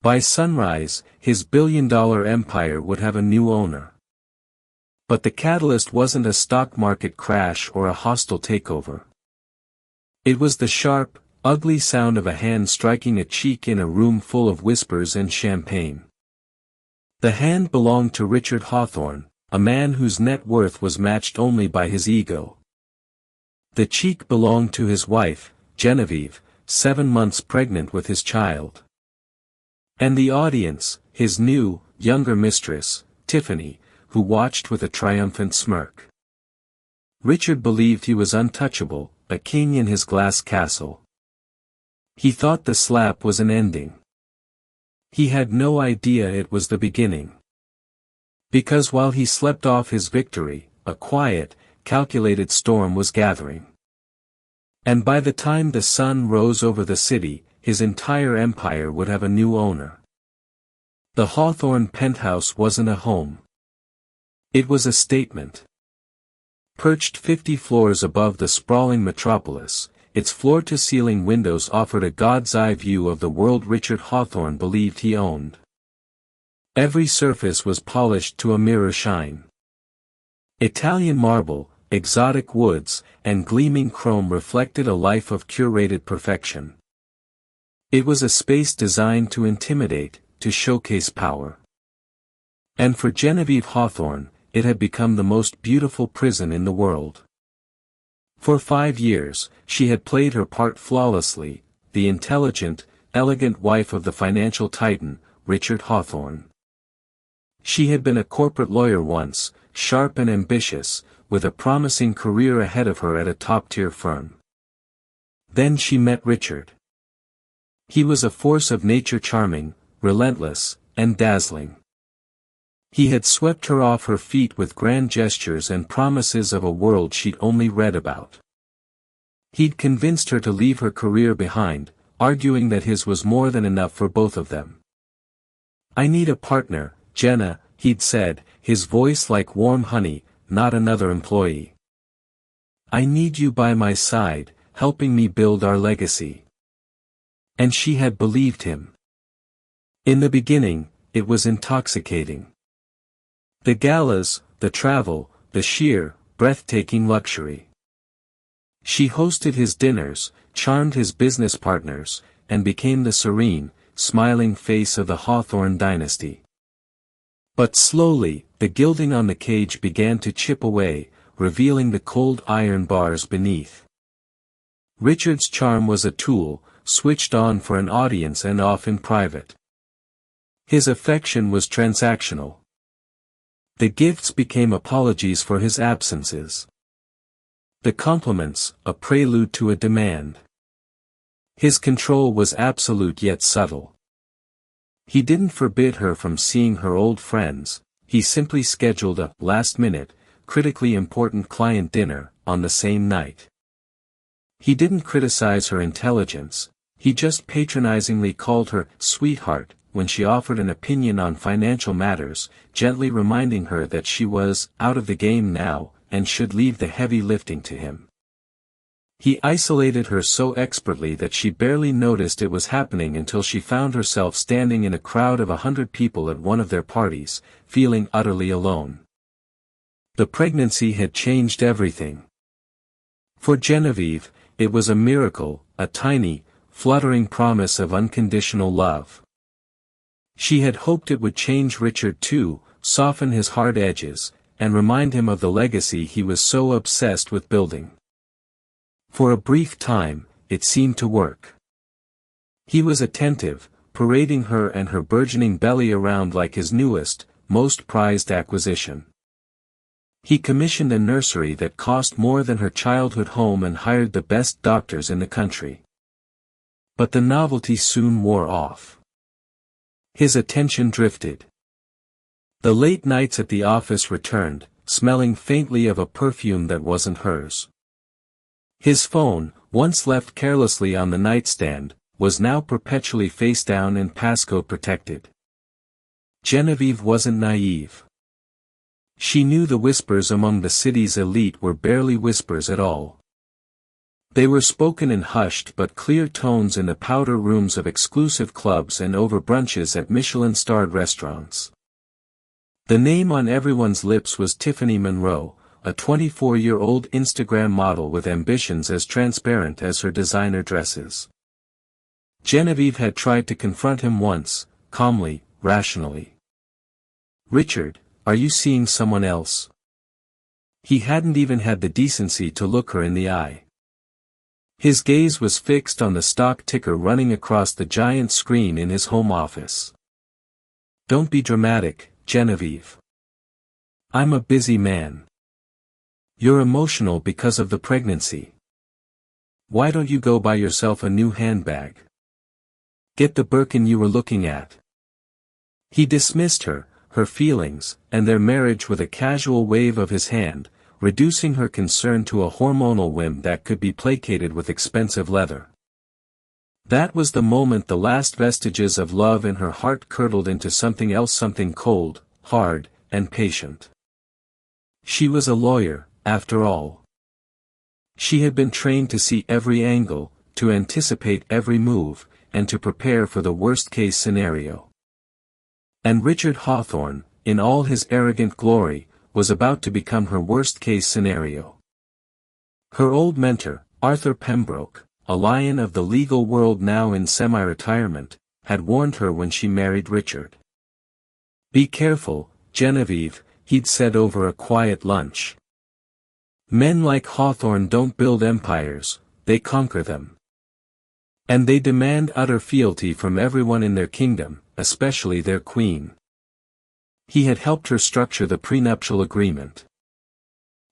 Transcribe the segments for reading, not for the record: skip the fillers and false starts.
By sunrise, his billion-dollar empire would have a new owner. But the catalyst wasn't a stock market crash or a hostile takeover. It was the sharp, ugly sound of a hand striking a cheek in a room full of whispers and champagne. The hand belonged to Richard Hawthorne, a man whose net worth was matched only by his ego. The cheek belonged to his wife, Genevieve, 7 months pregnant with his child. And the audience, his new, younger mistress, Tiffany, who watched with a triumphant smirk. Richard believed he was untouchable, a king in his glass castle. He thought the slap was an ending. He had no idea it was the beginning. Because while he slept off his victory, a quiet, calculated storm was gathering. And by the time the sun rose over the city, his entire empire would have a new owner. The Hawthorne penthouse wasn't a home. It was a statement. Perched 50 floors above the sprawling metropolis, its floor-to-ceiling windows offered a god's-eye view of the world Richard Hawthorne believed he owned. Every surface was polished to a mirror shine. Italian marble, exotic woods, and gleaming chrome reflected a life of curated perfection. It was a space designed to intimidate, to showcase power. And for Genevieve Hawthorne, it had become the most beautiful prison in the world. For 5 years, she had played her part flawlessly, the intelligent, elegant wife of the financial titan, Richard Hawthorne. She had been a corporate lawyer once, sharp and ambitious, with a promising career ahead of her at a top-tier firm. Then she met Richard. He was a force of nature, charming, relentless, and dazzling. He had swept her off her feet with grand gestures and promises of a world she'd only read about. He'd convinced her to leave her career behind, arguing that his was more than enough for both of them. "I need a partner, Jenna," he'd said, his voice like warm honey, "not another employee. I need you by my side, helping me build our legacy." And she had believed him. In the beginning, it was intoxicating. The galas, the travel, the sheer, breathtaking luxury. She hosted his dinners, charmed his business partners, and became the serene, smiling face of the Hawthorne dynasty. But slowly, the gilding on the cage began to chip away, revealing the cold iron bars beneath. Richard's charm was a tool, switched on for an audience and off in private. His affection was transactional. The gifts became apologies for his absences. The compliments, a prelude to a demand. His control was absolute yet subtle. He didn't forbid her from seeing her old friends, he simply scheduled a last-minute, critically important client dinner on the same night. He didn't criticize her intelligence, he just patronizingly called her sweetheart when she offered an opinion on financial matters, gently reminding her that she was out of the game now, and should leave the heavy lifting to him. He isolated her so expertly that she barely noticed it was happening until she found herself standing in a crowd of 100 people at one of their parties, feeling utterly alone. The pregnancy had changed everything. For Genevieve, it was a miracle, a tiny, fluttering promise of unconditional love. She had hoped it would change Richard too, soften his hard edges, and remind him of the legacy he was so obsessed with building. For a brief time, it seemed to work. He was attentive, parading her and her burgeoning belly around like his newest, most prized acquisition. He commissioned a nursery that cost more than her childhood home and hired the best doctors in the country. But the novelty soon wore off. His attention drifted. The late nights at the office returned, smelling faintly of a perfume that wasn't hers. His phone, once left carelessly on the nightstand, was now perpetually face down and passcode protected. Genevieve wasn't naive. She knew the whispers among the city's elite were barely whispers at all. They were spoken in hushed but clear tones in the powder rooms of exclusive clubs and over brunches at Michelin-starred restaurants. The name on everyone's lips was Tiffany Monroe, a 24-year-old Instagram model with ambitions as transparent as her designer dresses. Genevieve had tried to confront him once, calmly, rationally. "Richard, are you seeing someone else?" He hadn't even had the decency to look her in the eye. His gaze was fixed on the stock ticker running across the giant screen in his home office. "Don't be dramatic, Genevieve. I'm a busy man. You're emotional because of the pregnancy. Why don't you go buy yourself a new handbag? Get the Birkin you were looking at." He dismissed her feelings, and their marriage with a casual wave of his hand, reducing her concern to a hormonal whim that could be placated with expensive leather. That was the moment the last vestiges of love in her heart curdled into something else, something cold, hard, and patient. She was a lawyer, after all. She had been trained to see every angle, to anticipate every move, and to prepare for the worst-case scenario. And Richard Hawthorne, in all his arrogant glory, was about to become her worst-case scenario. Her old mentor, Arthur Pembroke, a lion of the legal world now in semi-retirement, had warned her when she married Richard. "Be careful, Genevieve," he'd said over a quiet lunch. "Men like Hawthorne don't build empires, they conquer them. And they demand utter fealty from everyone in their kingdom, especially their queen." He had helped her structure the prenuptial agreement.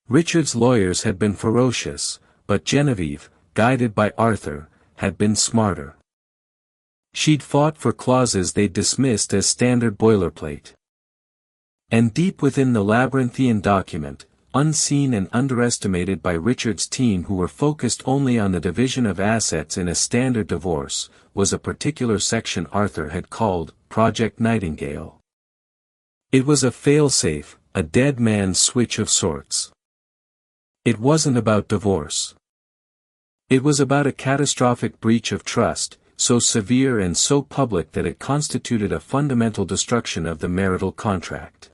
Richard's lawyers had been ferocious, but Genevieve, guided by Arthur, had been smarter. She'd fought for clauses they'd dismissed as standard boilerplate. And deep within the labyrinthine document, unseen and underestimated by Richard's team who were focused only on the division of assets in a standard divorce, was a particular section Arthur had called Project Nightingale. It was a fail-safe, a dead man's switch of sorts. It wasn't about divorce. It was about a catastrophic breach of trust, so severe and so public that it constituted a fundamental destruction of the marital contract.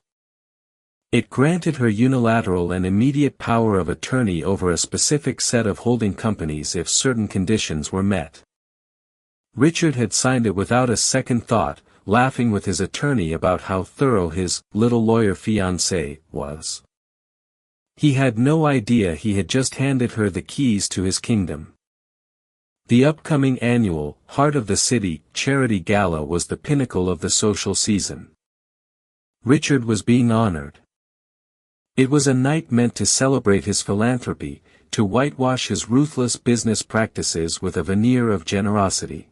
It granted her unilateral and immediate power of attorney over a specific set of holding companies if certain conditions were met. Richard had signed it without a second thought, laughing with his attorney about how thorough his little lawyer fiancé was. He had no idea he had just handed her the keys to his kingdom. The upcoming annual Heart of the City charity gala was the pinnacle of the social season. Richard was being honored. It was a night meant to celebrate his philanthropy, to whitewash his ruthless business practices with a veneer of generosity.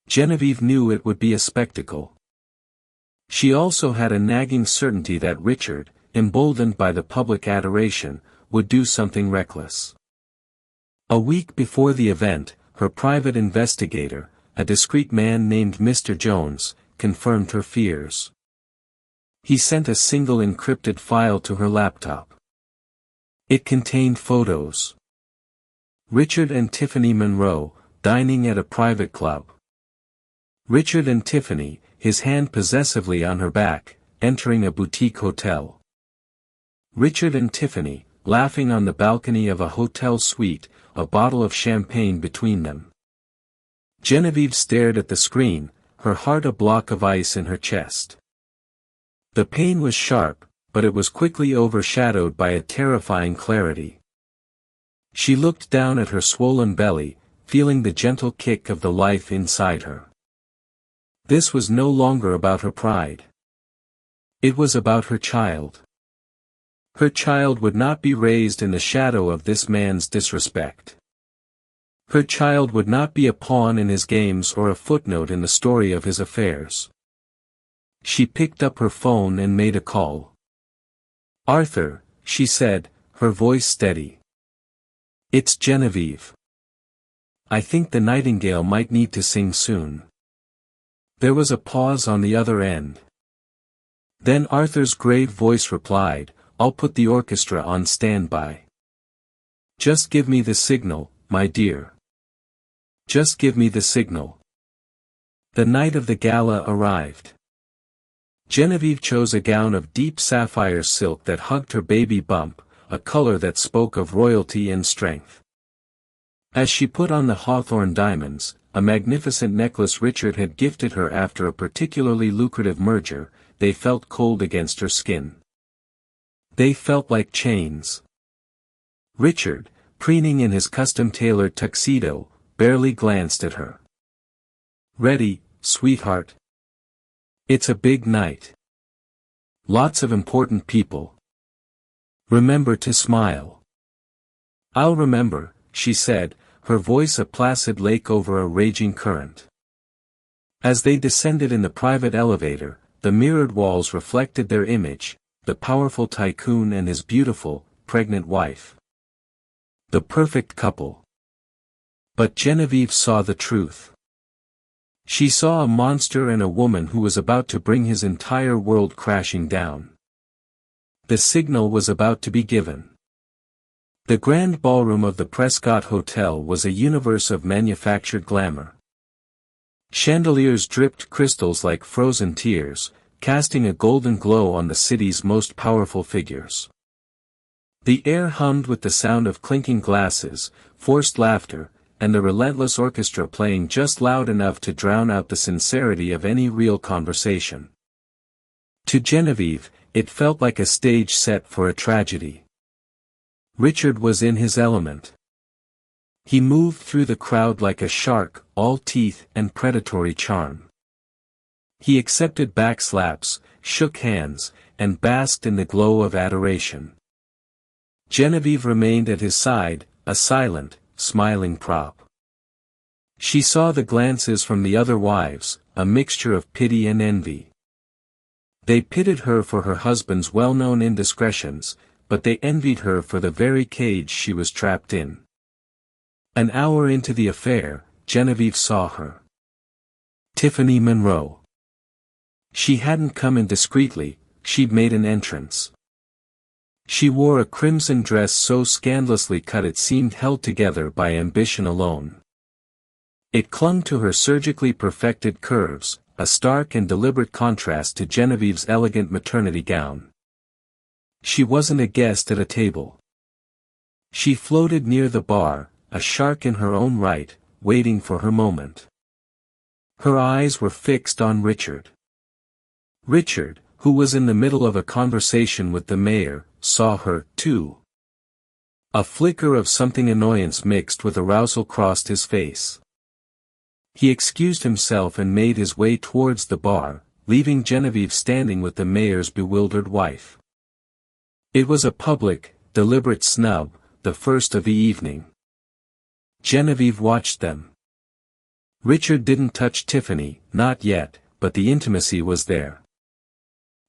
Genevieve knew it would be a spectacle. She also had a nagging certainty that Richard, emboldened by the public adoration, would do something reckless. A week before the event, her private investigator, a discreet man named Mr. Jones, confirmed her fears. He sent a single encrypted file to her laptop. It contained photos. Richard and Tiffany Monroe, dining at a private club. Richard and Tiffany, his hand possessively on her back, entering a boutique hotel. Richard and Tiffany, laughing on the balcony of a hotel suite, a bottle of champagne between them. Genevieve stared at the screen, her heart a block of ice in her chest. The pain was sharp, but it was quickly overshadowed by a terrifying clarity. She looked down at her swollen belly, feeling the gentle kick of the life inside her. This was no longer about her pride. It was about her child. Her child would not be raised in the shadow of this man's disrespect. Her child would not be a pawn in his games or a footnote in the story of his affairs. She picked up her phone and made a call. "Arthur," she said, her voice steady. "It's Genevieve. I think the Nightingale might need to sing soon." There was a pause on the other end. Then Arthur's grave voice replied, "I'll put the orchestra on standby. Just give me the signal, my dear. Just give me the signal." The night of the gala arrived. Genevieve chose a gown of deep sapphire silk that hugged her baby bump, a color that spoke of royalty and strength. As she put on the hawthorn diamonds, a magnificent necklace Richard had gifted her after a particularly lucrative merger, they felt cold against her skin. They felt like chains. Richard, preening in his custom-tailored tuxedo, barely glanced at her. "Ready, sweetheart? It's a big night. Lots of important people. Remember to smile." "I'll remember," she said, her voice a placid lake over a raging current. As they descended in the private elevator, the mirrored walls reflected their image, the powerful tycoon and his beautiful, pregnant wife. The perfect couple. But Genevieve saw the truth. She saw a monster and a woman who was about to bring his entire world crashing down. The signal was about to be given. The grand ballroom of the Prescott Hotel was a universe of manufactured glamour. Chandeliers dripped crystals like frozen tears, casting a golden glow on the city's most powerful figures. The air hummed with the sound of clinking glasses, forced laughter, and the relentless orchestra playing just loud enough to drown out the sincerity of any real conversation. To Genevieve, it felt like a stage set for a tragedy. Richard was in his element. He moved through the crowd like a shark, all teeth and predatory charm. He accepted backslaps, shook hands, and basked in the glow of adoration. Genevieve remained at his side, a silent, smiling prop. She saw the glances from the other wives, a mixture of pity and envy. They pitied her for her husband's well-known indiscretions, but they envied her for the very cage she was trapped in. An hour into the affair, Genevieve saw her. Tiffany Monroe. She hadn't come in discreetly, she'd made an entrance. She wore a crimson dress so scandalously cut it seemed held together by ambition alone. It clung to her surgically perfected curves, a stark and deliberate contrast to Genevieve's elegant maternity gown. She wasn't a guest at a table. She floated near the bar, a shark in her own right, waiting for her moment. Her eyes were fixed on Richard. Richard, who was in the middle of a conversation with the mayor, saw her, too. A flicker of something annoyance mixed with arousal crossed his face. He excused himself and made his way towards the bar, leaving Genevieve standing with the mayor's bewildered wife. It was a public, deliberate snub, the first of the evening. Genevieve watched them. Richard didn't touch Tiffany, not yet, but the intimacy was there.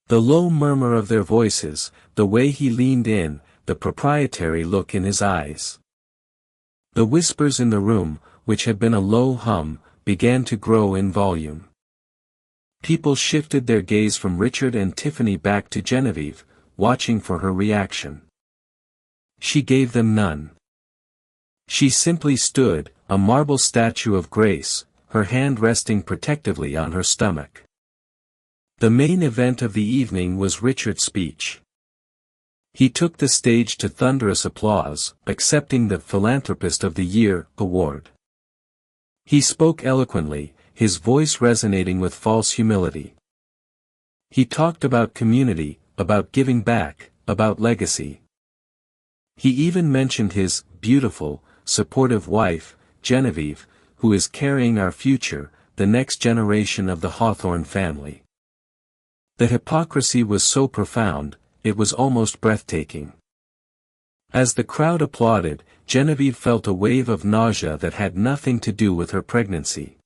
The low murmur of their voices, the way he leaned in, the proprietary look in his eyes. The whispers in the room, which had been a low hum, began to grow in volume. People shifted their gaze from Richard and Tiffany back to Genevieve, watching for her reaction. She gave them none. She simply stood, a marble statue of grace, her hand resting protectively on her stomach. The main event of the evening was Richard's speech. He took the stage to thunderous applause, accepting the Philanthropist of the Year award. He spoke eloquently, his voice resonating with false humility. He talked about community, about giving back, about legacy. He even mentioned his beautiful, supportive wife, Genevieve, who is carrying our future, the next generation of the Hawthorne family. The hypocrisy was so profound, it was almost breathtaking. As the crowd applauded, Genevieve felt a wave of nausea that had nothing to do with her pregnancy.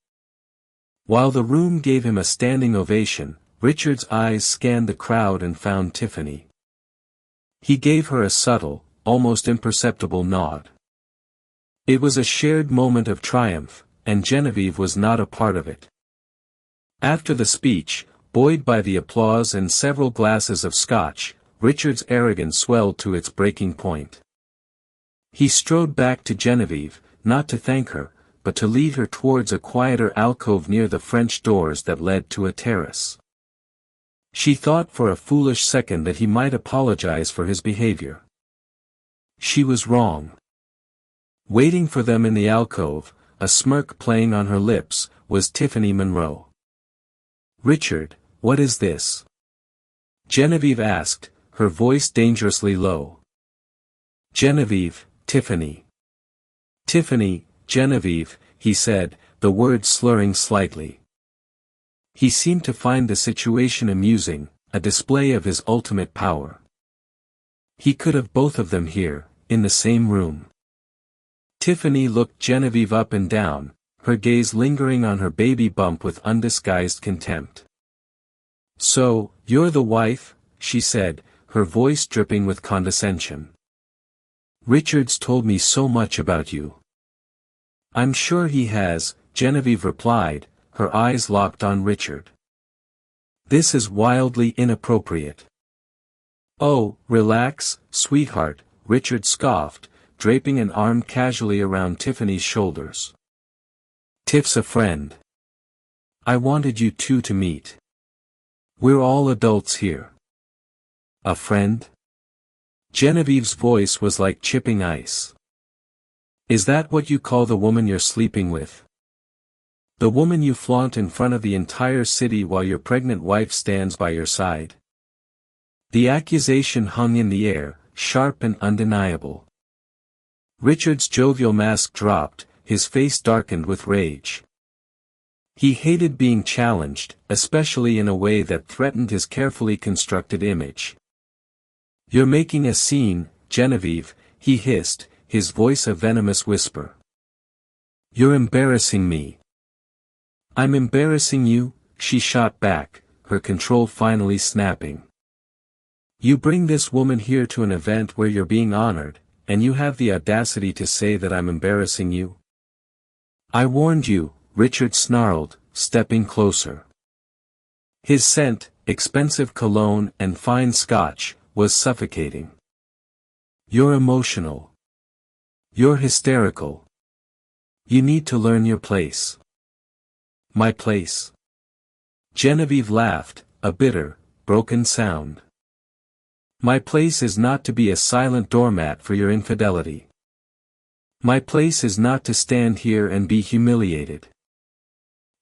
While the room gave him a standing ovation, Richard's eyes scanned the crowd and found Tiffany. He gave her a subtle, almost imperceptible nod. It was a shared moment of triumph, and Genevieve was not a part of it. After the speech, buoyed by the applause and several glasses of scotch, Richard's arrogance swelled to its breaking point. He strode back to Genevieve, not to thank her, but to lead her towards a quieter alcove near the French doors that led to a terrace. She thought for a foolish second that he might apologize for his behavior. She was wrong. Waiting for them in the alcove, a smirk playing on her lips, was Tiffany Monroe. "Richard, what is this?" Genevieve asked, her voice dangerously low. "Genevieve, Tiffany." "Tiffany, Genevieve," he said, the words slurring slightly. He seemed to find the situation amusing, a display of his ultimate power. He could have both of them here, in the same room. Tiffany looked Genevieve up and down, her gaze lingering on her baby bump with undisguised contempt. "So, you're the wife?" she said, her voice dripping with condescension. "Richard's told me so much about you." "I'm sure he has," Genevieve replied, her eyes locked on Richard. "This is wildly inappropriate." "Oh, relax, sweetheart," Richard scoffed, draping an arm casually around Tiffany's shoulders. "Tiff's a friend. I wanted you two to meet. We're all adults here." "A friend?" Genevieve's voice was like chipping ice. "Is that what you call the woman you're sleeping with? The woman you flaunt in front of the entire city while your pregnant wife stands by your side?" The accusation hung in the air, sharp and undeniable. Richard's jovial mask dropped, his face darkened with rage. He hated being challenged, especially in a way that threatened his carefully constructed image. "You're making a scene, Genevieve," he hissed, his voice a venomous whisper. "You're embarrassing me." "I'm embarrassing you?" she shot back, her control finally snapping. "You bring this woman here to an event where you're being honored, and you have the audacity to say that I'm embarrassing you?" "I warned you," Richard snarled, stepping closer. His scent, expensive cologne and fine scotch, was suffocating. "You're emotional. You're hysterical. You need to learn your place." "My place?" Genevieve laughed, a bitter, broken sound. "My place is not to be a silent doormat for your infidelity. My place is not to stand here and be humiliated.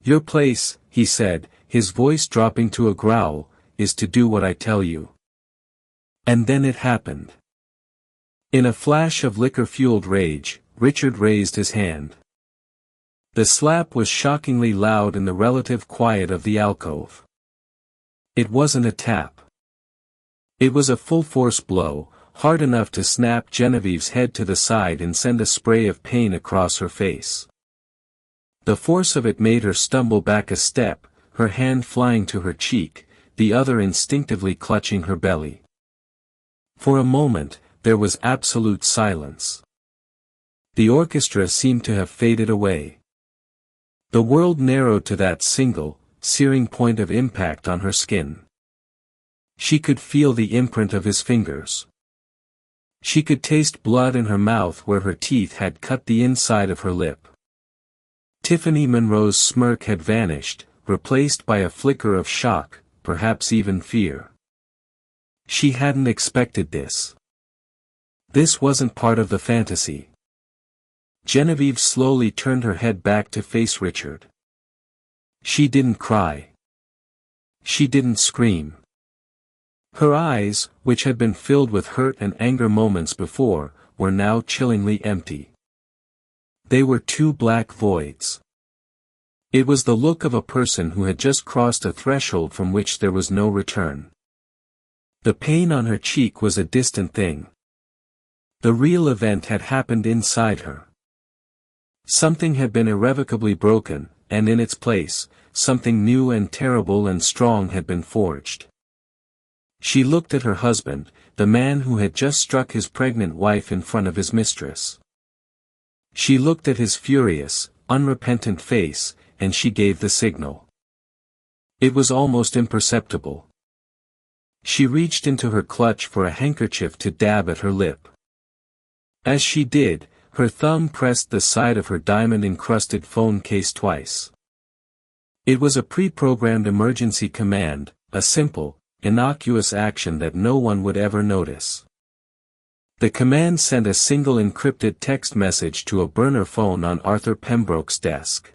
Your place," he said, his voice dropping to a growl, "is to do what I tell you." And then it happened. In a flash of liquor-fueled rage, Richard raised his hand. The slap was shockingly loud in the relative quiet of the alcove. It wasn't a tap. It was a full-force blow, hard enough to snap Genevieve's head to the side and send a spray of pain across her face. The force of it made her stumble back a step, her hand flying to her cheek, the other instinctively clutching her belly. For a moment, there was absolute silence. The orchestra seemed to have faded away. The world narrowed to that single, searing point of impact on her skin. She could feel the imprint of his fingers. She could taste blood in her mouth where her teeth had cut the inside of her lip. Tiffany Monroe's smirk had vanished, replaced by a flicker of shock, perhaps even fear. She hadn't expected this. This wasn't part of the fantasy. Genevieve slowly turned her head back to face Richard. She didn't cry. She didn't scream. Her eyes, which had been filled with hurt and anger moments before, were now chillingly empty. They were two black voids. It was the look of a person who had just crossed a threshold from which there was no return. The pain on her cheek was a distant thing. The real event had happened inside her. Something had been irrevocably broken, and in its place, something new and terrible and strong had been forged. She looked at her husband, the man who had just struck his pregnant wife in front of his mistress. She looked at his furious, unrepentant face, and she gave the signal. It was almost imperceptible. She reached into her clutch for a handkerchief to dab at her lip. As she did, Her thumb pressed the side of her diamond-encrusted phone case twice. It was a pre-programmed emergency command, a simple, innocuous action that no one would ever notice. The command sent a single encrypted text message to a burner phone on Arthur Pembroke's desk.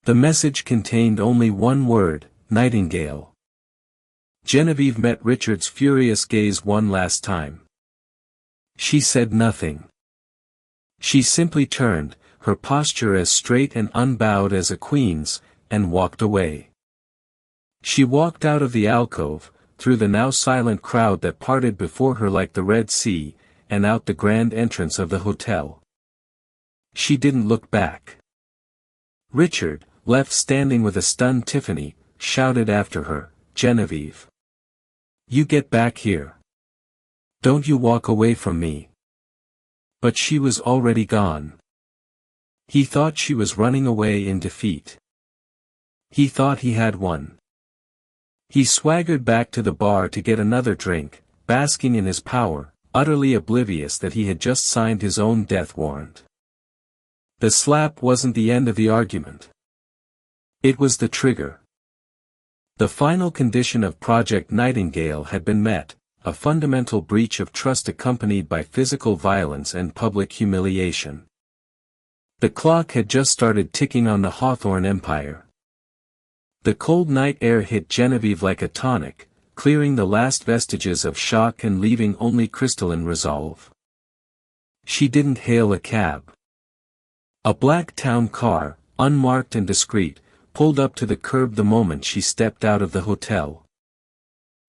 The message contained only one word, Nightingale. Genevieve met Richard's furious gaze one last time. She said nothing. She simply turned, her posture as straight and unbowed as a queen's, and walked away. She walked out of the alcove, through the now silent crowd that parted before her like the Red Sea, and out the grand entrance of the hotel. She didn't look back. Richard, left standing with a stunned Tiffany, shouted after her, "Genevieve! You get back here! Don't you walk away from me!" But she was already gone. He thought she was running away in defeat. He thought he had won. He swaggered back to the bar to get another drink, basking in his power, utterly oblivious that he had just signed his own death warrant. The slap wasn't the end of the argument. It was the trigger. The final condition of Project Nightingale had been met, a fundamental breach of trust accompanied by physical violence and public humiliation. The clock had just started ticking on the Hawthorne Empire. The cold night air hit Genevieve like a tonic, clearing the last vestiges of shock and leaving only crystalline resolve. She didn't hail a cab. A black town car, unmarked and discreet, pulled up to the curb the moment she stepped out of the hotel.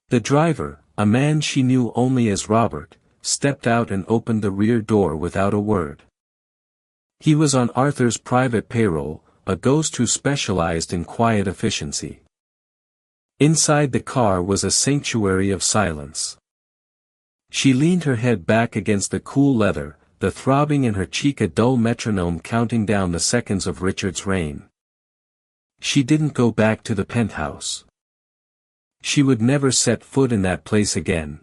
The driver, a man she knew only as Robert, stepped out and opened the rear door without a word. He was on Arthur's private payroll, a ghost who specialized in quiet efficiency. Inside the car was a sanctuary of silence. She leaned her head back against the cool leather, the throbbing in her cheek a dull metronome counting down the seconds of Richard's reign. She didn't go back to the penthouse. She would never set foot in that place again.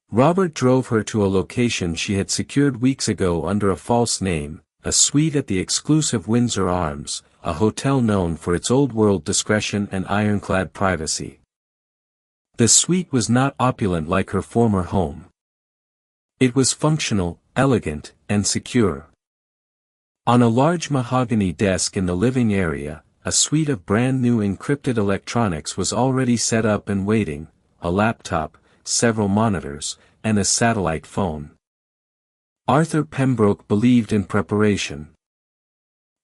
Robert drove her to a location she had secured weeks ago under a false name, a suite at the exclusive Windsor Arms, a hotel known for its old-world discretion and ironclad privacy. The suite was not opulent like her former home. It was functional, elegant, and secure. On a large mahogany desk in the living area, a suite of brand-new encrypted electronics was already set up and waiting, a laptop, several monitors, and a satellite phone. Arthur Pembroke believed in preparation.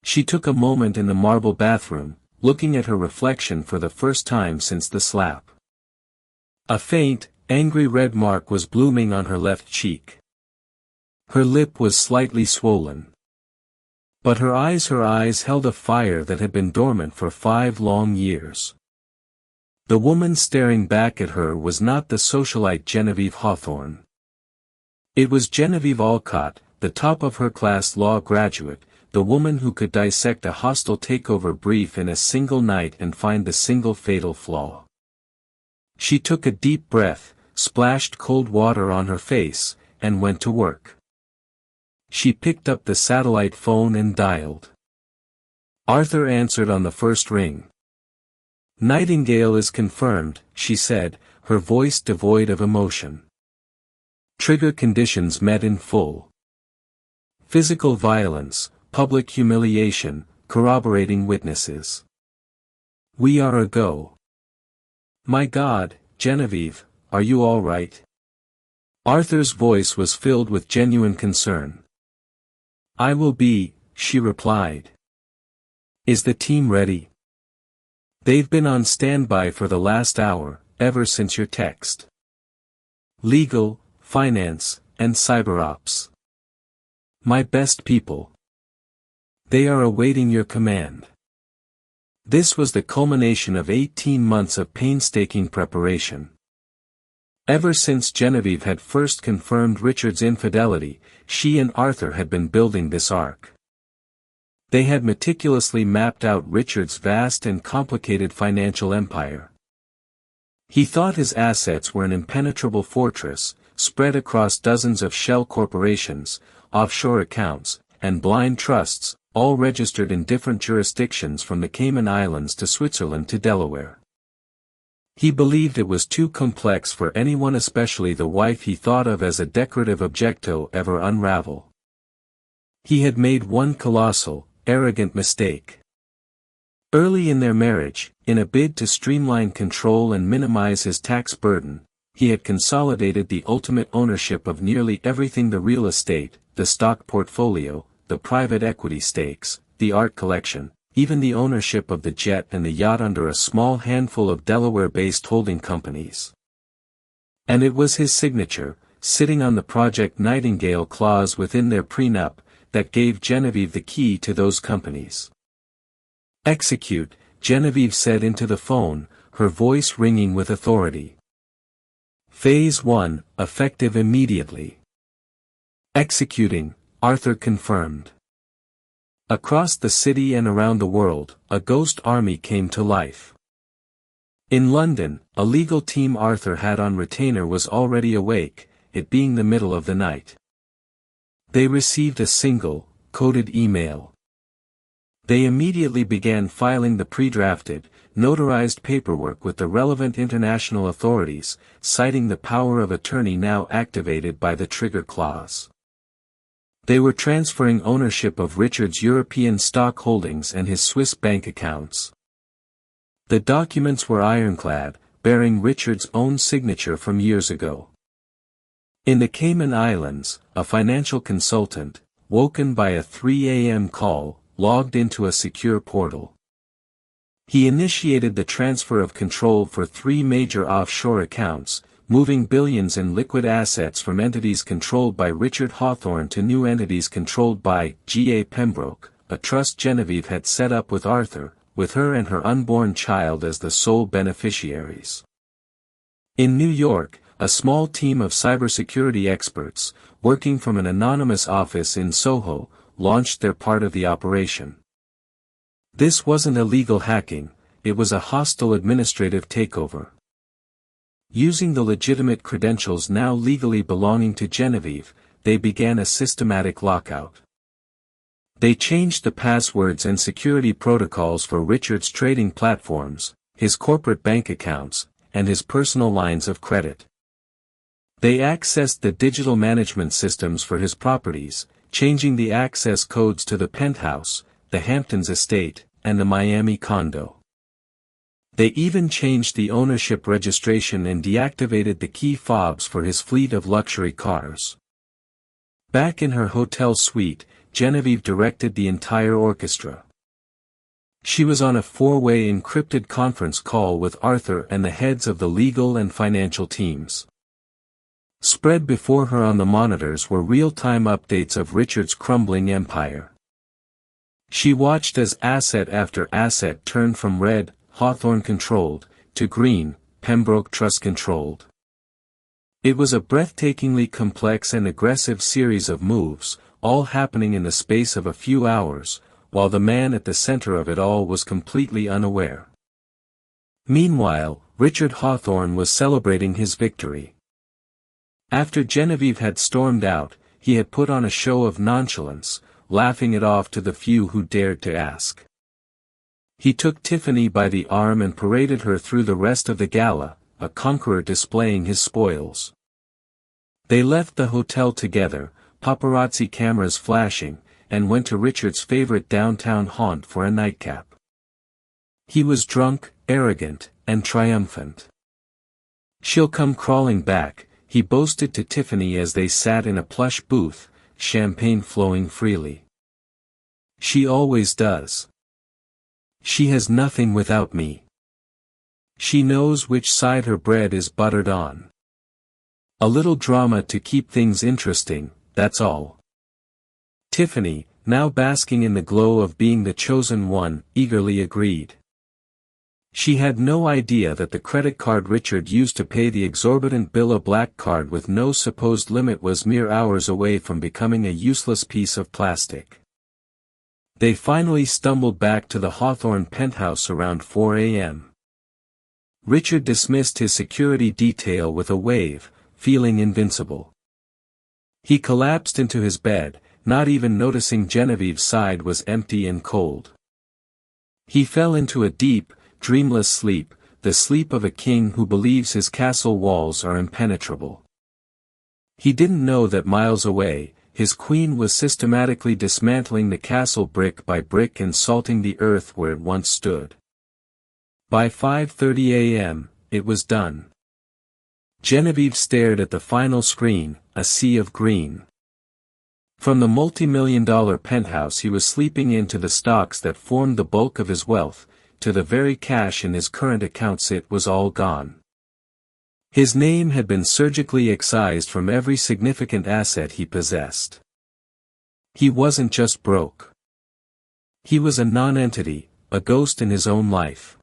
She took a moment in the marble bathroom, looking at her reflection for the first time since the slap. A faint, angry red mark was blooming on her left cheek. Her lip was slightly swollen. But her eyes held a fire that had been dormant for 5 long years. The woman staring back at her was not the socialite Genevieve Hawthorne. It was Genevieve Alcott, the top-of-her-class law graduate, the woman who could dissect a hostile takeover brief in a single night and find the single fatal flaw. She took a deep breath, splashed cold water on her face, and went to work. She picked up the satellite phone and dialed. Arthur answered on the first ring. "Nightingale is confirmed," she said, her voice devoid of emotion. Trigger conditions met in full. Physical violence, public humiliation, corroborating witnesses. "We are a go." "My God, Genevieve, are you all right?" Arthur's voice was filled with genuine concern. "I will be," she replied. "Is the team ready?" "They've been on standby for the last hour, ever since your text. Legal, finance, and cyberops. My best people. They are awaiting your command." This was the culmination of 18 months of painstaking preparation. Ever since Genevieve had first confirmed Richard's infidelity, she and Arthur had been building this arc. They had meticulously mapped out Richard's vast and complicated financial empire. He thought his assets were an impenetrable fortress, spread across dozens of shell corporations, offshore accounts, and blind trusts, all registered in different jurisdictions from the Cayman Islands to Switzerland to Delaware. He believed it was too complex for anyone, especially the wife he thought of as a decorative objecto, ever unravel. He had made one colossal, arrogant mistake. Early in their marriage, in a bid to streamline control and minimize his tax burden, he had consolidated the ultimate ownership of nearly everything: the real estate, the stock portfolio, the private equity stakes, the art collection, even the ownership of the jet and the yacht under a small handful of Delaware-based holding companies. And it was his signature, sitting on the Project Nightingale clause within their prenup, that gave Genevieve the key to those companies. "Execute," Genevieve said into the phone, her voice ringing with authority. "Phase 1, effective immediately." "Executing," Arthur confirmed. Across the city and around the world, a ghost army came to life. In London, a legal team Arthur had on retainer was already awake, it being the middle of the night. They received a single, coded email. They immediately began filing the pre-drafted, notarized paperwork with the relevant international authorities, citing the power of attorney now activated by the trigger clause. They were transferring ownership of Richard's European stock holdings and his Swiss bank accounts. The documents were ironclad, bearing Richard's own signature from years ago. In the Cayman Islands, a financial consultant, woken by a 3 a.m. call, logged into a secure portal. He initiated the transfer of control for 3 major offshore accounts, moving billions in liquid assets from entities controlled by Richard Hawthorne to new entities controlled by G.A. Pembroke, a trust Genevieve had set up with Arthur, with her and her unborn child as the sole beneficiaries. In New York, a small team of cybersecurity experts, working from an anonymous office in Soho, launched their part of the operation. This wasn't illegal hacking, it was a hostile administrative takeover. Using the legitimate credentials now legally belonging to Genevieve, they began a systematic lockout. They changed the passwords and security protocols for Richard's trading platforms, his corporate bank accounts, and his personal lines of credit. They accessed the digital management systems for his properties, changing the access codes to the penthouse, the Hamptons estate, and the Miami condo. They even changed the ownership registration and deactivated the key fobs for his fleet of luxury cars. Back in her hotel suite, Genevieve directed the entire orchestra. She was on a 4-way encrypted conference call with Arthur and the heads of the legal and financial teams. Spread before her on the monitors were real-time updates of Richard's crumbling empire. She watched as asset after asset turned from red, Hawthorne-controlled, to green, Pembroke Trust-controlled. It was a breathtakingly complex and aggressive series of moves, all happening in the space of a few hours, while the man at the center of it all was completely unaware. Meanwhile, Richard Hawthorne was celebrating his victory. After Genevieve had stormed out, he had put on a show of nonchalance, laughing it off to the few who dared to ask. He took Tiffany by the arm and paraded her through the rest of the gala, a conqueror displaying his spoils. They left the hotel together, paparazzi cameras flashing, and went to Richard's favorite downtown haunt for a nightcap. He was drunk, arrogant, and triumphant. "She'll come crawling back," he boasted to Tiffany as they sat in a plush booth, champagne flowing freely. "She always does. She has nothing without me. She knows which side her bread is buttered on. A little drama to keep things interesting, that's all." Tiffany, now basking in the glow of being the chosen one, eagerly agreed. She had no idea that the credit card Richard used to pay the exorbitant bill, a black card with no supposed limit, was mere hours away from becoming a useless piece of plastic. They finally stumbled back to the Hawthorne penthouse around 4 a.m. Richard dismissed his security detail with a wave, feeling invincible. He collapsed into his bed, not even noticing Genevieve's side was empty and cold. He fell into a deep, dreamless sleep, the sleep of a king who believes his castle walls are impenetrable. He didn't know that miles away, his queen was systematically dismantling the castle brick by brick and salting the earth where it once stood. By 5:30 a.m., it was done. Genevieve stared at the final screen, a sea of green. From the multi-million-dollar penthouse he was sleeping in to the stocks that formed the bulk of his wealth, to the very cash in his current accounts, it was all gone. His name had been surgically excised from every significant asset he possessed. He wasn't just broke. He was a non-entity, a ghost in his own life.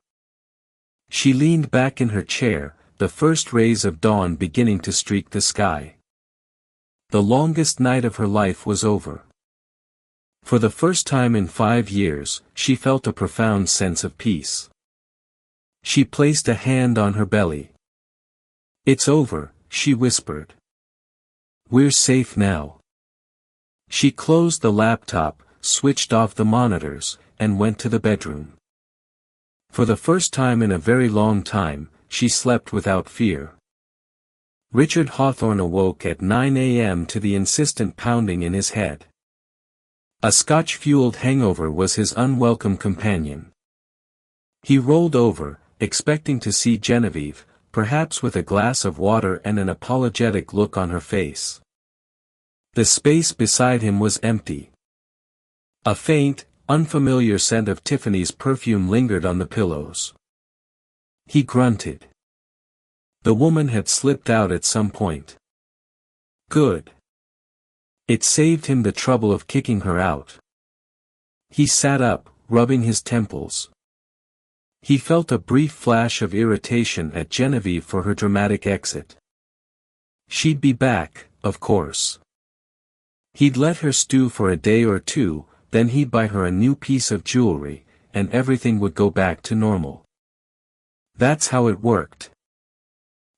She leaned back in her chair, the first rays of dawn beginning to streak the sky. The longest night of her life was over. For the first time in 5 years, she felt a profound sense of peace. She placed a hand on her belly. "It's over," she whispered. "We're safe now." She closed the laptop, switched off the monitors, and went to the bedroom. For the first time in a very long time, she slept without fear. Richard Hawthorne awoke at 9 a.m. to the insistent pounding in his head. A Scotch-fueled hangover was his unwelcome companion. He rolled over, expecting to see Genevieve, perhaps with a glass of water and an apologetic look on her face. The space beside him was empty. A faint, unfamiliar scent of Tiffany's perfume lingered on the pillows. He grunted. The woman had slipped out at some point. Good. It saved him the trouble of kicking her out. He sat up, rubbing his temples. He felt a brief flash of irritation at Genevieve for her dramatic exit. She'd be back, of course. He'd let her stew for a day or two, then he'd buy her a new piece of jewelry, and everything would go back to normal. That's how it worked.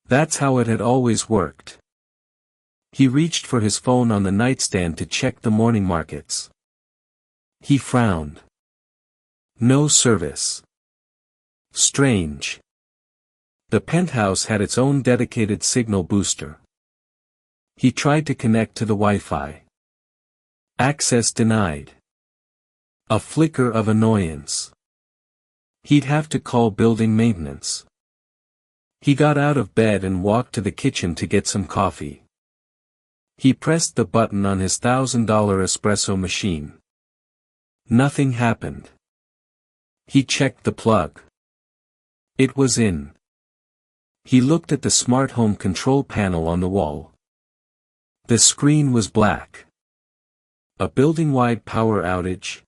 That's how it had always worked. He reached for his phone on the nightstand to check the morning markets. He frowned. No service. Strange. The penthouse had its own dedicated signal booster. He tried to connect to the Wi-Fi. Access denied. A flicker of annoyance. He'd have to call building maintenance. He got out of bed and walked to the kitchen to get some coffee. He pressed the button on his $1,000 espresso machine. Nothing happened. He checked the plug. It was in. He looked at the smart home control panel on the wall. The screen was black. A building-wide power outage?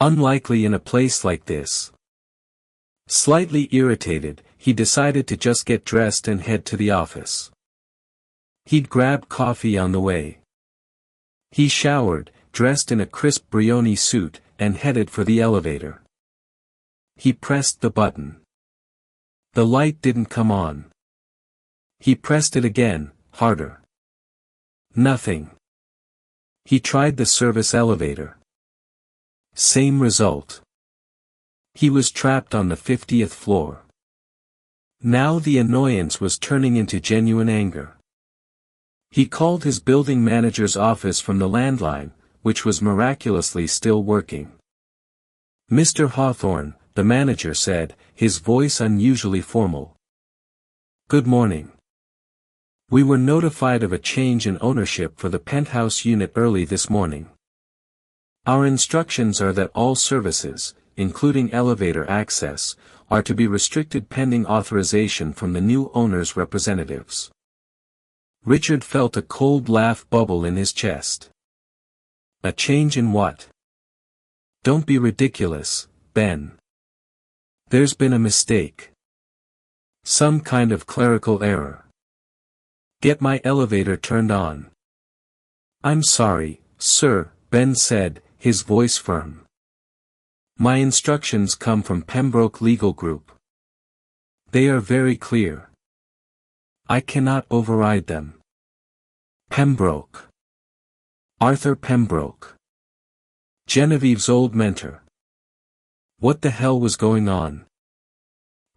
Unlikely in a place like this. Slightly irritated, he decided to just get dressed and head to the office. He'd grab coffee on the way. He showered, dressed in a crisp Brioni suit, and headed for the elevator. He pressed the button. The light didn't come on. He pressed it again, harder. Nothing. He tried the service elevator. Same result. He was trapped on the 50th floor. Now the annoyance was turning into genuine anger. He called his building manager's office from the landline, which was miraculously still working. "Mr. Hawthorne," the manager said, his voice unusually formal. "Good morning. We were notified of a change in ownership for the penthouse unit early this morning. Our instructions are that all services, including elevator access, are to be restricted pending authorization from the new owner's representatives." Richard felt a cold laugh bubble in his chest. A change in what? Don't be ridiculous, Ben. There's been a mistake. Some kind of clerical error. Get my elevator turned on. I'm sorry, sir, Ben said, his voice firm. My instructions come from Pembroke Legal Group. They are very clear. I cannot override them. Pembroke. Arthur Pembroke. Genevieve's old mentor. What the hell was going on?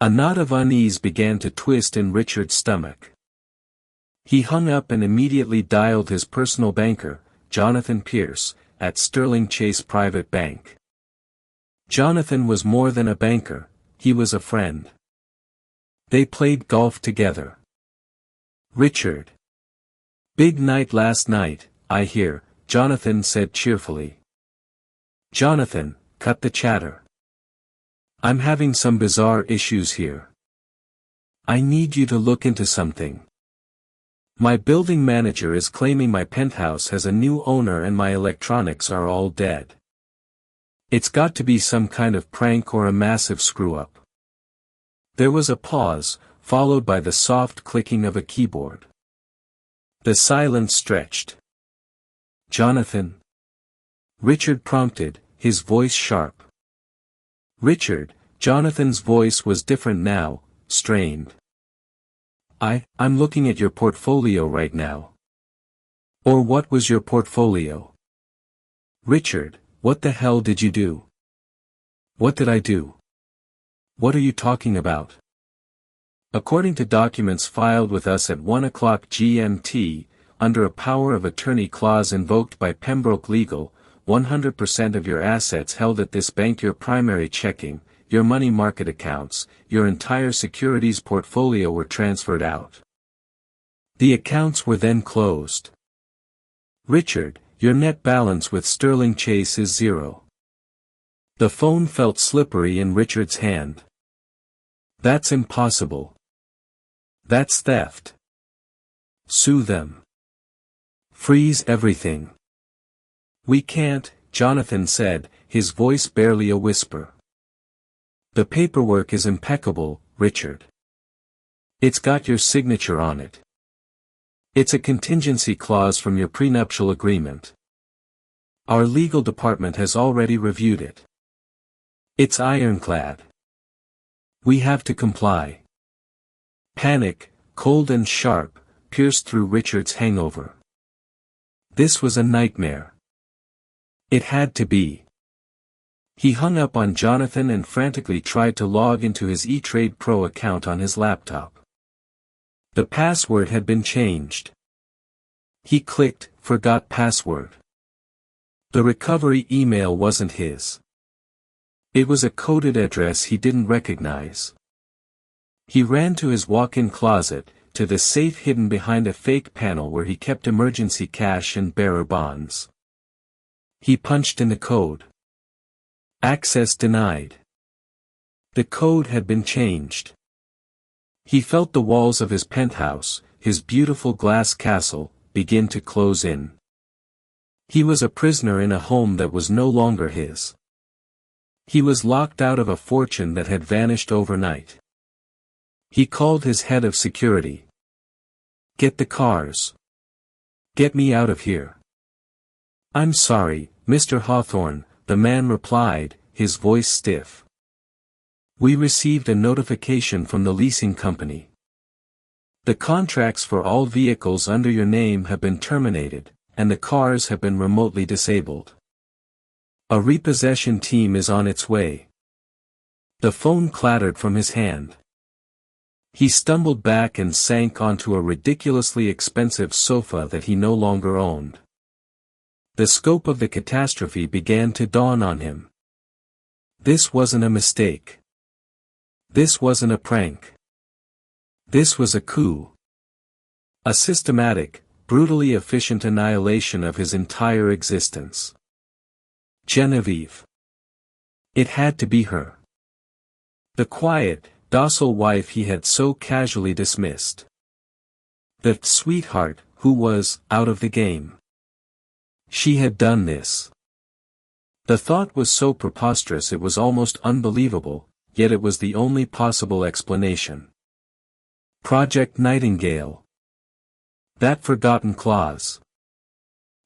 A knot of unease began to twist in Richard's stomach. He hung up and immediately dialed his personal banker, Jonathan Pierce, at Sterling Chase Private Bank. Jonathan was more than a banker, he was a friend. They played golf together. Richard. Big night last night, I hear, Jonathan said cheerfully. Jonathan, cut the chatter. I'm having some bizarre issues here. I need you to look into something. My building manager is claiming my penthouse has a new owner and my electronics are all dead. It's got to be some kind of prank or a massive screw-up. There was a pause, followed by the soft clicking of a keyboard. The silence stretched. Jonathan? Richard prompted, his voice sharp. Richard, Jonathan's voice was different now, strained. I'm looking at your portfolio right now. Or what was your portfolio? Richard, what the hell did you do? What did I do? What are you talking about? According to documents filed with us at 1 o'clock GMT, under a power of attorney clause invoked by Pembroke Legal, 100% of your assets held at this bank, your primary checking, your money market accounts, your entire securities portfolio were transferred out. The accounts were then closed. Richard, your net balance with Sterling Chase is 0. The phone felt slippery in Richard's hand. That's impossible. That's theft. Sue them. Freeze everything. We can't, Jonathan said, his voice barely a whisper. The paperwork is impeccable, Richard. It's got your signature on it. It's a contingency clause from your prenuptial agreement. Our legal department has already reviewed it. It's ironclad. We have to comply. Panic, cold and sharp, pierced through Richard's hangover. This was a nightmare. It had to be. He hung up on Jonathan and frantically tried to log into his E-Trade Pro account on his laptop. The password had been changed. He clicked, forgot password. The recovery email wasn't his. It was a coded address he didn't recognize. He ran to his walk-in closet, to the safe hidden behind a fake panel where he kept emergency cash and bearer bonds. He punched in the code. Access denied. The code had been changed. He felt the walls of his penthouse, his beautiful glass castle, begin to close in. He was a prisoner in a home that was no longer his. He was locked out of a fortune that had vanished overnight. He called his head of security. Get the cars. Get me out of here. I'm sorry, Mr. Hawthorne, the man replied, his voice stiff. We received a notification from the leasing company. The contracts for all vehicles under your name have been terminated, and the cars have been remotely disabled. A repossession team is on its way. The phone clattered from his hand. He stumbled back and sank onto a ridiculously expensive sofa that he no longer owned. The scope of the catastrophe began to dawn on him. This wasn't a mistake. This wasn't a prank. This was a coup. A systematic, brutally efficient annihilation of his entire existence. Genevieve. It had to be her. The quiet, docile wife he had so casually dismissed. The sweetheart, who was out of the game. She had done this. The thought was so preposterous it was almost unbelievable, yet it was the only possible explanation. Project Nightingale. That forgotten clause.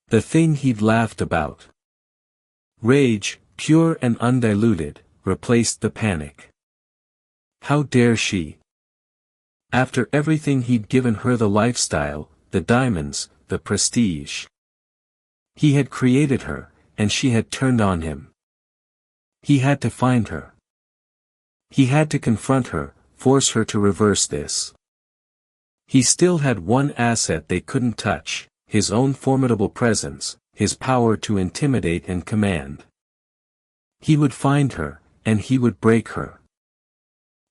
The thing he'd laughed about. Rage, pure and undiluted, replaced the panic. How dare she? After everything he'd given her, the lifestyle, the diamonds, the prestige. He had created her, and she had turned on him. He had to find her. He had to confront her, force her to reverse this. He still had one asset they couldn't touch, his own formidable presence, his power to intimidate and command. He would find her, and he would break her.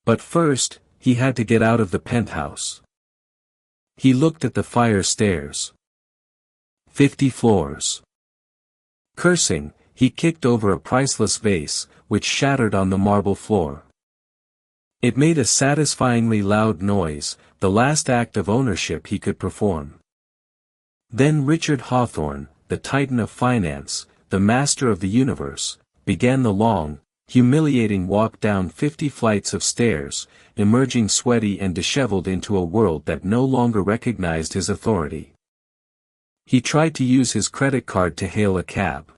But first, he had to get out of the penthouse. He looked at the fire stairs. 50 floors. Cursing, he kicked over a priceless vase, which shattered on the marble floor. It made a satisfyingly loud noise, the last act of ownership he could perform. Then Richard Hawthorne, the titan of finance, the master of the universe, began the long, humiliating walk down 50 flights of stairs, emerging sweaty and disheveled into a world that no longer recognized his authority. He tried to use his credit card to hail a cab.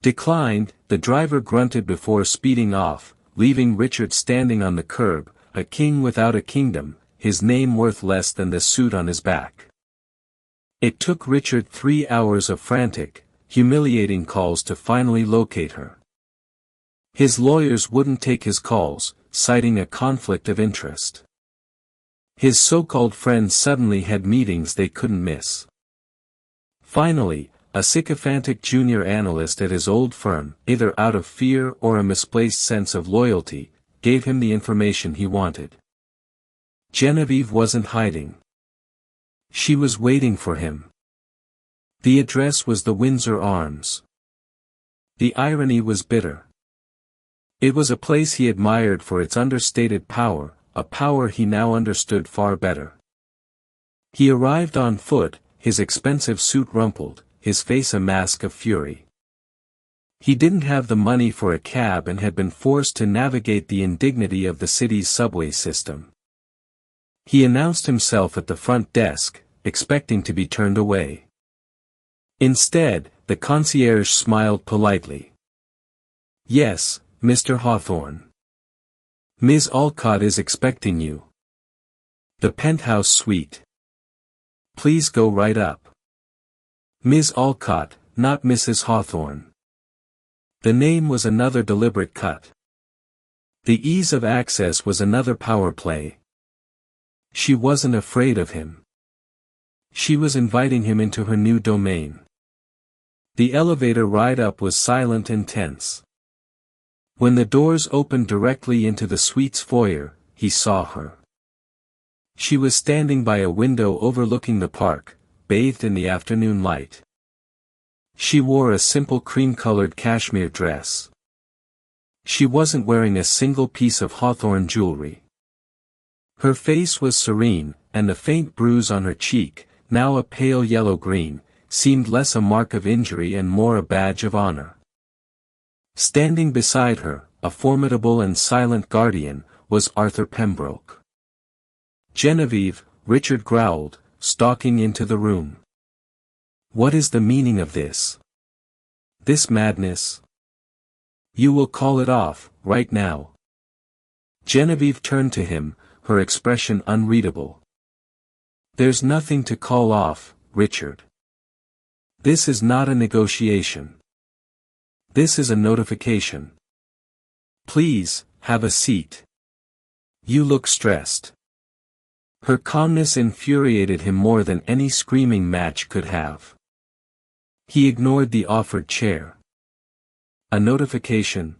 Declined, the driver grunted before speeding off, leaving Richard standing on the curb, a king without a kingdom, his name worth less than the suit on his back. It took Richard 3 hours of frantic, humiliating calls to finally locate her. His lawyers wouldn't take his calls, citing a conflict of interest. His so-called friends suddenly had meetings they couldn't miss. Finally, a sycophantic junior analyst at his old firm, either out of fear or a misplaced sense of loyalty, gave him the information he wanted. Genevieve wasn't hiding. She was waiting for him. The address was the Windsor Arms. The irony was bitter. It was a place he admired for its understated power, a power he now understood far better. He arrived on foot, his expensive suit rumpled, his face a mask of fury. He didn't have the money for a cab and had been forced to navigate the indignity of the city's subway system. He announced himself at the front desk, expecting to be turned away. Instead, the concierge smiled politely. "Yes, Mr. Hawthorne. Ms. Alcott is expecting you. The penthouse suite. Please go right up." Ms. Alcott, not Mrs. Hawthorne. The name was another deliberate cut. The ease of access was another power play. She wasn't afraid of him. She was inviting him into her new domain. The elevator ride up was silent and tense. When the doors opened directly into the suite's foyer, he saw her. She was standing by a window overlooking the park, bathed in the afternoon light. She wore a simple cream-colored cashmere dress. She wasn't wearing a single piece of Hawthorne jewelry. Her face was serene, and the faint bruise on her cheek, now a pale yellow-green, seemed less a mark of injury and more a badge of honor. Standing beside her, a formidable and silent guardian, was Arthur Pembroke. "Genevieve," Richard growled, stalking into the room. "What is the meaning of this? This madness? You will call it off, right now." Genevieve turned to him, her expression unreadable. "There's nothing to call off, Richard. This is not a negotiation. This is a notification. Please, have a seat. You look stressed." Her calmness infuriated him more than any screaming match could have. He ignored the offered chair. "A notification?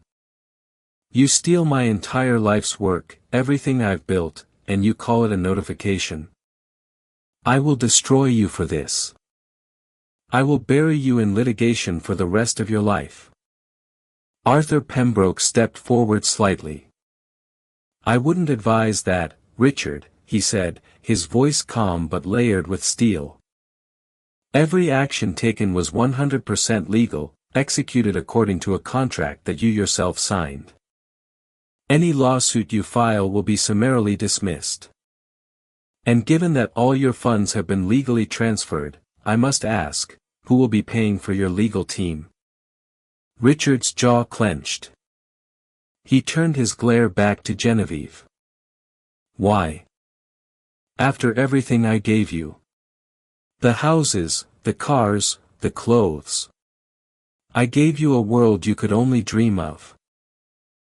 You steal my entire life's work, everything I've built, and you call it a notification? I will destroy you for this. I will bury you in litigation for the rest of your life." Arthur Pembroke stepped forward slightly. "I wouldn't advise that, Richard," he said, his voice calm but layered with steel. "Every action taken was 100% legal, executed according to a contract that you yourself signed. Any lawsuit you file will be summarily dismissed. And given that all your funds have been legally transferred, I must ask, who will be paying for your legal team?" Richard's jaw clenched. He turned his glare back to Genevieve. "Why? After everything I gave you. The houses, the cars, the clothes. I gave you a world you could only dream of.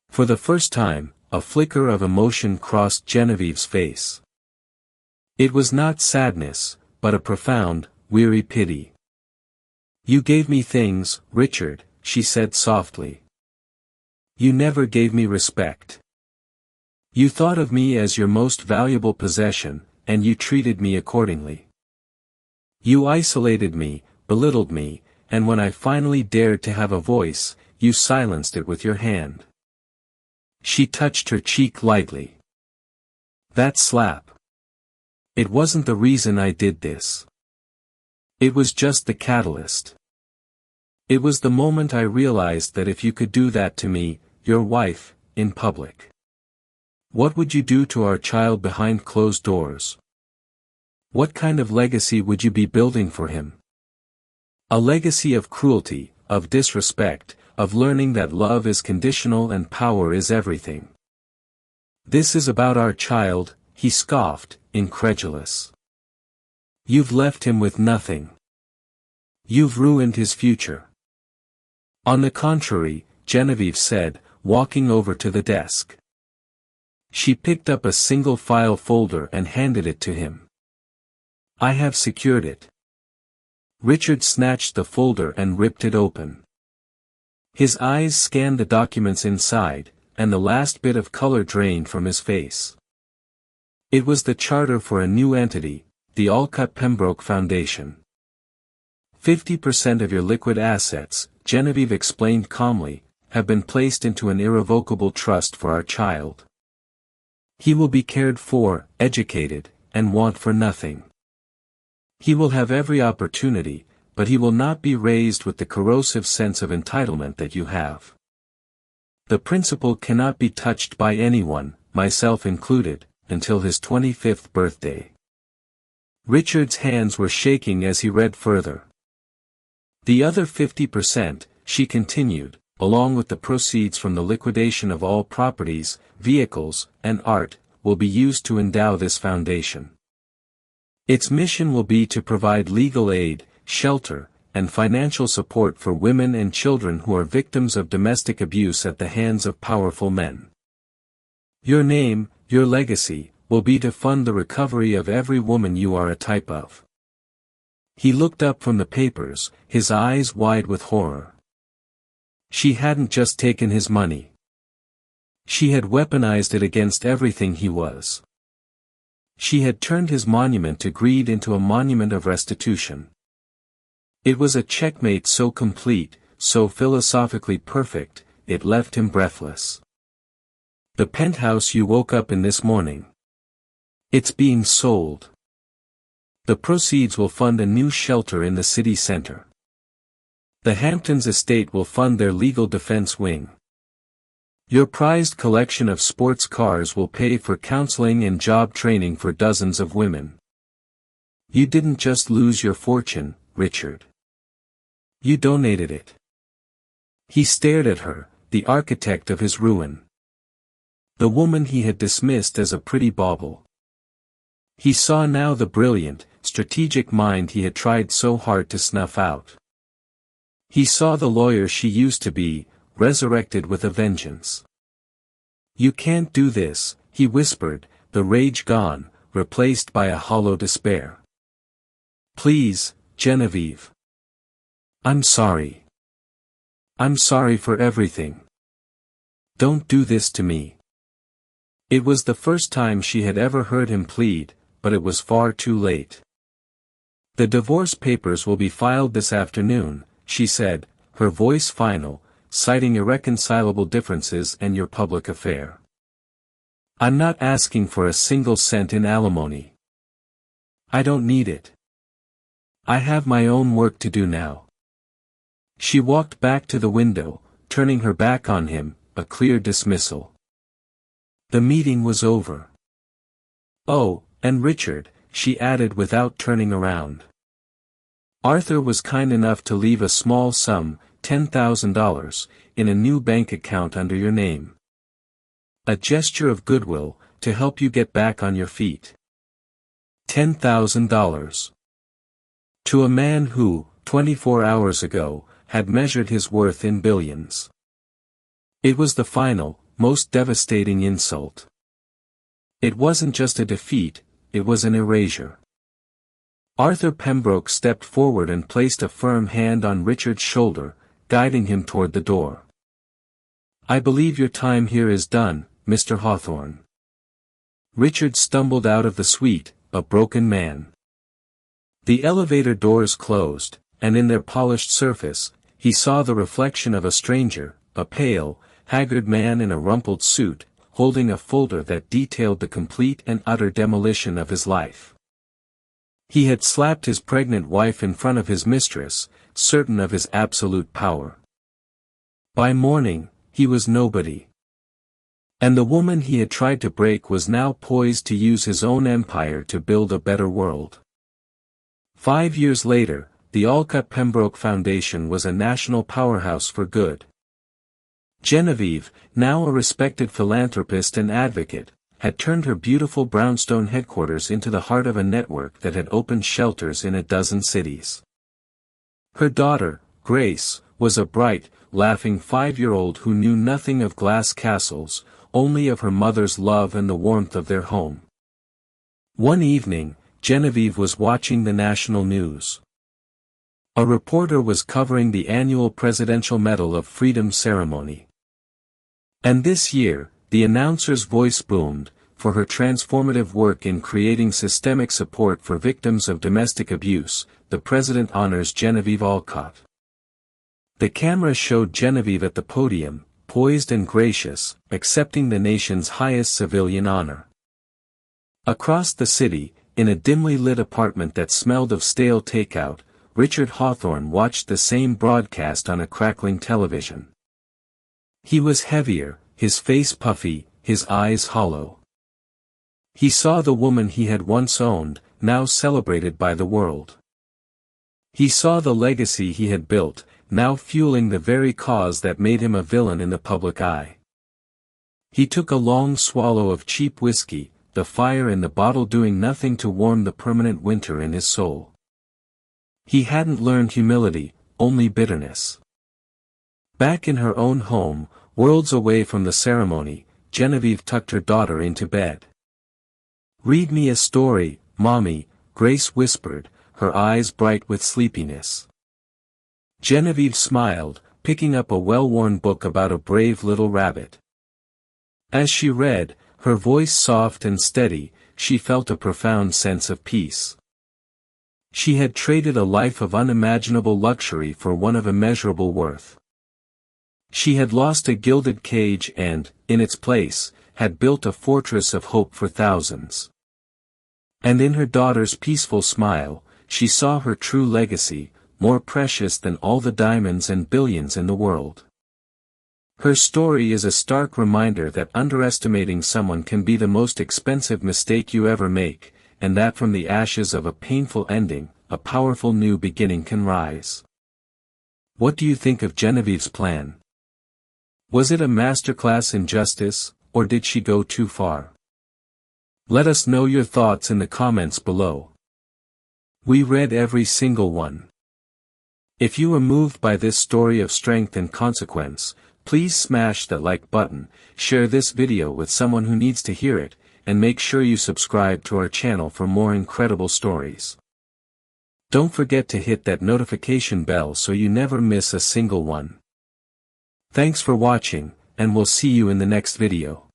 For the first time, a flicker of emotion crossed Genevieve's face. It was not sadness, but a profound, weary pity. You gave me things, Richard, she said softly. You never gave me respect. You thought of me as your most valuable possession, and you treated me accordingly. You isolated me, belittled me, and when I finally dared to have a voice, you silenced it with your hand. She touched her cheek lightly. That slap. It wasn't the reason I did this. It was just the catalyst. It was the moment I realized that if you could do that to me, your wife, in public, what would you do to our child behind closed doors? What kind of legacy would you be building for him? A legacy of cruelty, of disrespect, of learning that love is conditional and power is everything. This is about our child, he scoffed, incredulous. You've left him with nothing. You've ruined his future. On the contrary, Genevieve said, walking over to the desk. She picked up a single file folder and handed it to him. I have secured it. Richard snatched the folder and ripped it open. His eyes scanned the documents inside, and the last bit of color drained from his face. It was the charter for a new entity, the Olcott Pembroke Foundation. 50% of your liquid assets, Genevieve explained calmly, have been placed into an irrevocable trust for our child. He will be cared for, educated, and want for nothing. He will have every opportunity, but he will not be raised with the corrosive sense of entitlement that you have. The principal cannot be touched by anyone, myself included, until his 25th birthday. Richard's hands were shaking as he read further. The other 50%, she continued, along with the proceeds from the liquidation of all properties, vehicles, and art, will be used to endow this foundation. Its mission will be to provide legal aid, shelter, and financial support for women and children who are victims of domestic abuse at the hands of powerful men. Your name, your legacy, will be to fund the recovery of every woman you are a type of. He looked up from the papers, his eyes wide with horror. She hadn't just taken his money. She had weaponized it against everything he was. She had turned his monument to greed into a monument of restitution. It was a checkmate so complete, so philosophically perfect, it left him breathless. The penthouse you woke up in this morning. It's being sold. The proceeds will fund a new shelter in the city center. The Hamptons estate will fund their legal defense wing. Your prized collection of sports cars will pay for counseling and job training for dozens of women. You didn't just lose your fortune, Richard. You donated it. He stared at her, the architect of his ruin. The woman he had dismissed as a pretty bauble. He saw now the brilliant, strategic mind he had tried so hard to snuff out. He saw the lawyer she used to be, resurrected with a vengeance. You can't do this, he whispered, the rage gone, replaced by a hollow despair. Please, Genevieve. I'm sorry. I'm sorry for everything. Don't do this to me. It was the first time she had ever heard him plead, but it was far too late. The divorce papers will be filed this afternoon, she said, her voice final, citing irreconcilable differences and your public affair. I'm not asking for a single cent in alimony. I don't need it. I have my own work to do now. She walked back to the window, turning her back on him, a clear dismissal. The meeting was over. Oh, and Richard, she added without turning around. Arthur was kind enough to leave a small sum, $10,000, in a new bank account under your name. A gesture of goodwill, to help you get back on your feet. $10,000. To a man who, 24 hours ago, had measured his worth in billions. It was the final, most devastating insult. It wasn't just a defeat, it was an erasure. Arthur Pembroke stepped forward and placed a firm hand on Richard's shoulder, guiding him toward the door. "I believe your time here is done, Mr. Hawthorne." Richard stumbled out of the suite, a broken man. The elevator doors closed, and in their polished surface, he saw the reflection of a stranger, a pale, haggard man in a rumpled suit, holding a folder that detailed the complete and utter demolition of his life. He had slapped his pregnant wife in front of his mistress, certain of his absolute power. By morning, he was nobody. And the woman he had tried to break was now poised to use his own empire to build a better world. 5 years later, the Alcott Pembroke Foundation was a national powerhouse for good. Genevieve, now a respected philanthropist and advocate, had turned her beautiful brownstone headquarters into the heart of a network that had opened shelters in a dozen cities. Her daughter, Grace, was a bright, laughing 5-year-old who knew nothing of glass castles, only of her mother's love and the warmth of their home. One evening, Genevieve was watching the national news. A reporter was covering the annual Presidential Medal of Freedom ceremony. And this year, the announcer's voice boomed, for her transformative work in creating systemic support for victims of domestic abuse, the President honors Genevieve Alcott. The camera showed Genevieve at the podium, poised and gracious, accepting the nation's highest civilian honor. Across the city, in a dimly lit apartment that smelled of stale takeout, Richard Hawthorne watched the same broadcast on a crackling television. He was heavier, his face puffy, his eyes hollow. He saw the woman he had once owned, now celebrated by the world. He saw the legacy he had built, now fueling the very cause that made him a villain in the public eye. He took a long swallow of cheap whiskey, the fire in the bottle doing nothing to warm the permanent winter in his soul. He hadn't learned humility, only bitterness. Back in her own home, worlds away from the ceremony, Genevieve tucked her daughter into bed. "Read me a story, Mommy," Grace whispered, her eyes bright with sleepiness. Genevieve smiled, picking up a well-worn book about a brave little rabbit. As she read, her voice soft and steady, she felt a profound sense of peace. She had traded a life of unimaginable luxury for one of immeasurable worth. She had lost a gilded cage and, in its place, had built a fortress of hope for thousands. And in her daughter's peaceful smile, she saw her true legacy, more precious than all the diamonds and billions in the world. Her story is a stark reminder that underestimating someone can be the most expensive mistake you ever make, and that from the ashes of a painful ending, a powerful new beginning can rise. What do you think of Genevieve's plan? Was it a masterclass in justice, or did she go too far? Let us know your thoughts in the comments below. We read every single one. If you were moved by this story of strength and consequence, please smash that like button, share this video with someone who needs to hear it, and make sure you subscribe to our channel for more incredible stories. Don't forget to hit that notification bell so you never miss a single one. Thanks for watching, and we'll see you in the next video.